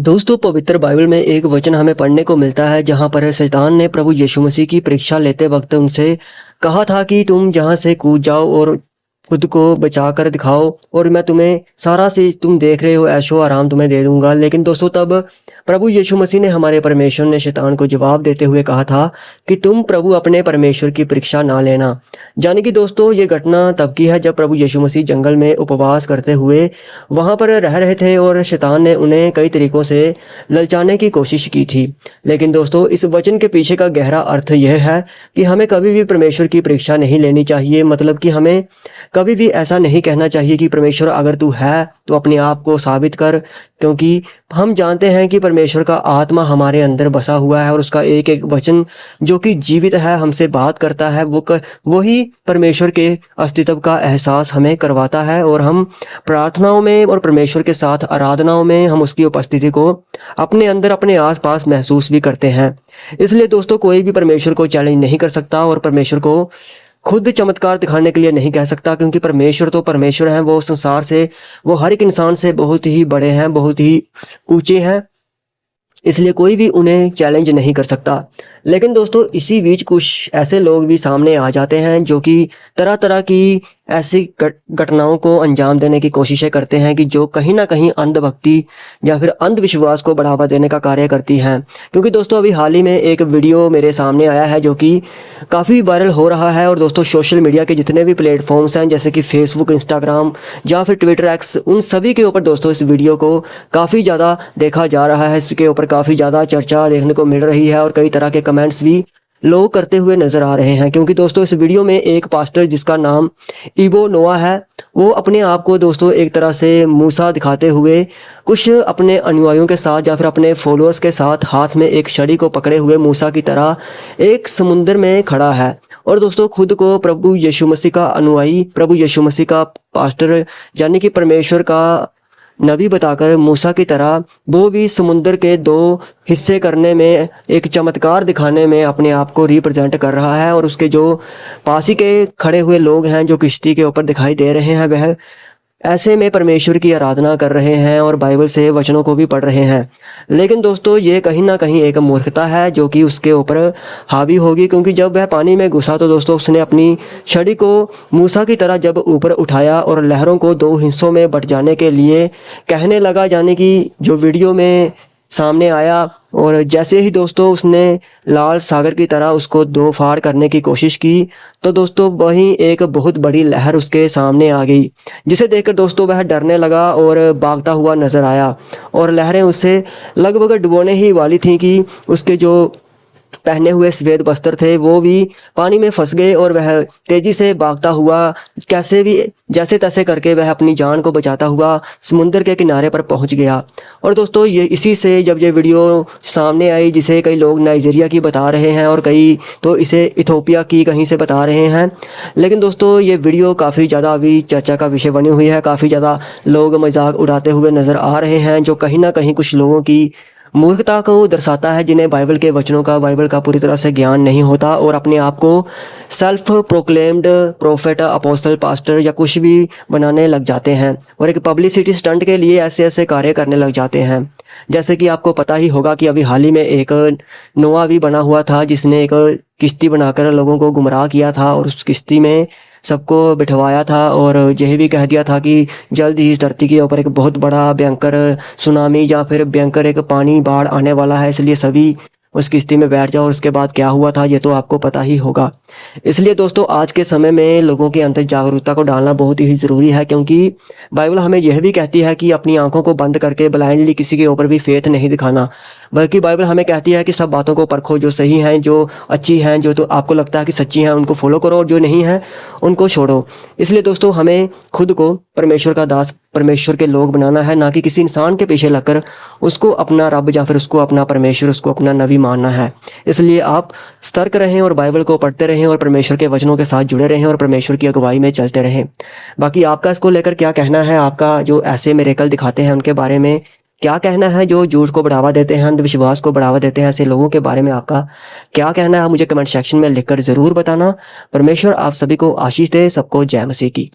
दोस्तों, पवित्र बाइबल में एक वचन हमें पढ़ने को मिलता है जहां पर शैतान ने प्रभु यीशु मसीह की परीक्षा लेते वक्त उनसे कहा था कि तुम जहां से कूद जाओ और खुद को बचा कर दिखाओ और मैं तुम्हें सारा चीज तुम देख रहे हो ऐशो आराम तुम्हें दे दूंगा। लेकिन दोस्तों, तब प्रभु यीशु मसीह ने हमारे परमेश्वर ने शैतान को जवाब देते हुए कहा था कि तुम प्रभु अपने परमेश्वर की परीक्षा ना लेना। यानी कि दोस्तों, ये घटना तब की है जब प्रभु यीशु मसीह जंगल में उपवास करते हुए वहां पर रह रहे थे और शैतान ने उन्हें कई तरीकों से ललचाने की कोशिश की थी। लेकिन दोस्तों, इस वचन के पीछे का गहरा अर्थ यह है कि हमें कभी भी परमेश्वर की परीक्षा नहीं लेनी चाहिए। मतलब कि हमें कभी भी ऐसा नहीं कहना चाहिए कि परमेश्वर अगर तू है तो अपने आप को साबित कर, क्योंकि हम जानते हैं कि परमेश्वर का आत्मा हमारे अंदर बसा हुआ है और उसका एक एक वचन जो कि जीवित है, हमसे बात करता है, वही परमेश्वर के अस्तित्व का एहसास हमें करवाता है। और हम प्रार्थनाओं में और परमेश्वर के साथ आराधनाओं में हम उसकी उपस्थिति को अपने अंदर अपने आसपास महसूस भी करते हैं। इसलिए दोस्तों, कोई भी परमेश्वर को चैलेंज नहीं कर सकता और परमेश्वर को खुद चमत्कार दिखाने के लिए नहीं कह सकता, क्योंकि परमेश्वर तो परमेश्वर हैं। वो संसार से, वो हर एक इंसान से बहुत ही बड़े हैं, बहुत ही ऊंचे हैं, इसलिए कोई भी उन्हें चैलेंज नहीं कर सकता। लेकिन दोस्तों, इसी बीच कुछ ऐसे लोग भी सामने आ जाते हैं जो कि तरह तरह की ऐसी घटनाओं को अंजाम देने की कोशिशें करते हैं कि जो कहीं ना कहीं अंधभक्ति या फिर अंधविश्वास को बढ़ावा देने का कार्य करती हैं। क्योंकि दोस्तों, अभी हाल ही में एक वीडियो मेरे सामने आया है जो कि काफ़ी वायरल हो रहा है। और दोस्तों, सोशल मीडिया के जितने भी प्लेटफॉर्म्स हैं जैसे कि फेसबुक, इंस्टाग्राम या फिर ट्विटर, एक्स, उन सभी के ऊपर दोस्तों इस वीडियो को काफ़ी ज़्यादा देखा जा रहा है। इसके ऊपर काफ़ी ज़्यादा चर्चा देखने को मिल रही है और कई तरह के कमेंट्स भी लोग करते हुए नजर आ रहे हैं। क्योंकि दोस्तों, इस वीडियो में एक पास्टर जिसका नाम इबो नोआ है, वो अपने आप को दोस्तों एक तरह से मूसा दिखाते हुए कुछ अपने अनुयायियों के साथ या फिर अपने फॉलोअर्स के साथ हाथ में एक छड़ी को पकड़े हुए मूसा की तरह एक समुद्र में खड़ा है। और दोस्तों, खुद को प्रभु यीशु मसीह का अनुयायी, प्रभु यीशु मसीह का पास्टर यानी कि परमेश्वर का नबी बताकर मूसा की तरह वो भी समुद्र के दो हिस्से करने में, एक चमत्कार दिखाने में अपने आप को रिप्रेजेंट कर रहा है। और उसके जो पास ही के खड़े हुए लोग हैं जो किश्ती के ऊपर दिखाई दे रहे हैं, वह ऐसे में परमेश्वर की आराधना कर रहे हैं और बाइबल से वचनों को भी पढ़ रहे हैं। लेकिन दोस्तों, ये कहीं ना कहीं एक मूर्खता है जो कि उसके ऊपर हावी होगी, क्योंकि जब वह पानी में घुसा तो दोस्तों उसने अपनी छड़ी को मूसा की तरह जब ऊपर उठाया और लहरों को दो हिस्सों में बट जाने के लिए कहने लगा, यानी कि जो वीडियो में सामने आया। और जैसे ही दोस्तों उसने लाल सागर की तरह उसको दो फाड़ करने की कोशिश की तो दोस्तों वहीं एक बहुत बड़ी लहर उसके सामने आ गई, जिसे देखकर दोस्तों वह डरने लगा और भागता हुआ नजर आया। और लहरें उसे लगभग डुबोने ही वाली थी कि उसके जो पहने हुए सफेद वस्त्र थे वो भी पानी में फंस गए और वह तेजी से भागता हुआ कैसे भी जैसे तैसे करके वह अपनी जान को बचाता हुआ समुद्र के किनारे पर पहुंच गया। और दोस्तों, ये इसी से जब ये वीडियो सामने आई, जिसे कई लोग नाइजीरिया की बता रहे हैं और कई तो इसे इथोपिया की कहीं से बता रहे हैं। लेकिन दोस्तों, ये वीडियो काफ़ी ज़्यादा अभी चर्चा का विषय बनी हुई है। काफ़ी ज़्यादा लोग मजाक उड़ाते हुए नज़र आ रहे हैं, जो कहीं ना कहीं कुछ लोगों की मूर्खता को दर्शाता है, जिन्हें बाइबल के वचनों का, बाइबल का पूरी तरह से ज्ञान नहीं होता और अपने आप को self proclaimed prophet, apostle, pastor या कुछ भी बनाने लग जाते हैं और एक पब्लिसिटी स्टंट के लिए ऐसे ऐसे कार्य करने लग जाते हैं। जैसे कि आपको पता ही होगा कि अभी हाल ही में एक नोआ भी बना हुआ था जिसने एक किश्ती बनाकर लोगों को गुमराह किया था और उस किश्ती में सबको बिठवाया था और यह भी कह दिया था कि जल्द ही इस धरती के ऊपर एक बहुत बड़ा भयंकर सुनामी या फिर भयंकर एक पानी बाढ़ आने वाला है, इसलिए सभी उस किश्ती में बैठ जाओ। और उसके बाद क्या हुआ था ये तो आपको पता ही होगा। इसलिए दोस्तों, आज के समय में लोगों के अंदर जागरूकता को डालना बहुत ही ज़रूरी है, क्योंकि बाइबल हमें यह भी कहती है कि अपनी आंखों को बंद करके ब्लाइंडली किसी के ऊपर भी फेथ नहीं दिखाना, बल्कि बाइबल हमें कहती है कि सब बातों को परखो, जो सही हैं, जो अच्छी हैं, जो तो आपको लगता है कि सच्ची हैं उनको फॉलो करो और जो नहीं है उनको छोड़ो। इसलिए दोस्तों, हमें खुद को परमेश्वर का दास, परमेश्वर के लोग बनाना है, ना कि किसी इंसान के पीछे लगकर उसको अपना रब या फिर उसको अपना परमेश्वर, उसको अपना नबी मानना है। इसलिए आप सतर्क रहें और बाइबल को पढ़ते रहें और परमेश्वर के वचनों के साथ जुड़े रहें और परमेश्वर की अगुवाई में चलते रहें। बाकी आपका इसको लेकर क्या कहना है, आपका जो ऐसे मिरेकल दिखाते हैं उनके बारे में क्या कहना है, जो झूठ को बढ़ावा देते हैं, अंधविश्वास को बढ़ावा देते हैं, ऐसे लोगों के बारे में आपका क्या कहना है, मुझे कमेंट सेक्शन में लिखकर ज़रूर बताना। परमेश्वर आप सभी को आशीष दे। सबको जय मसीह की।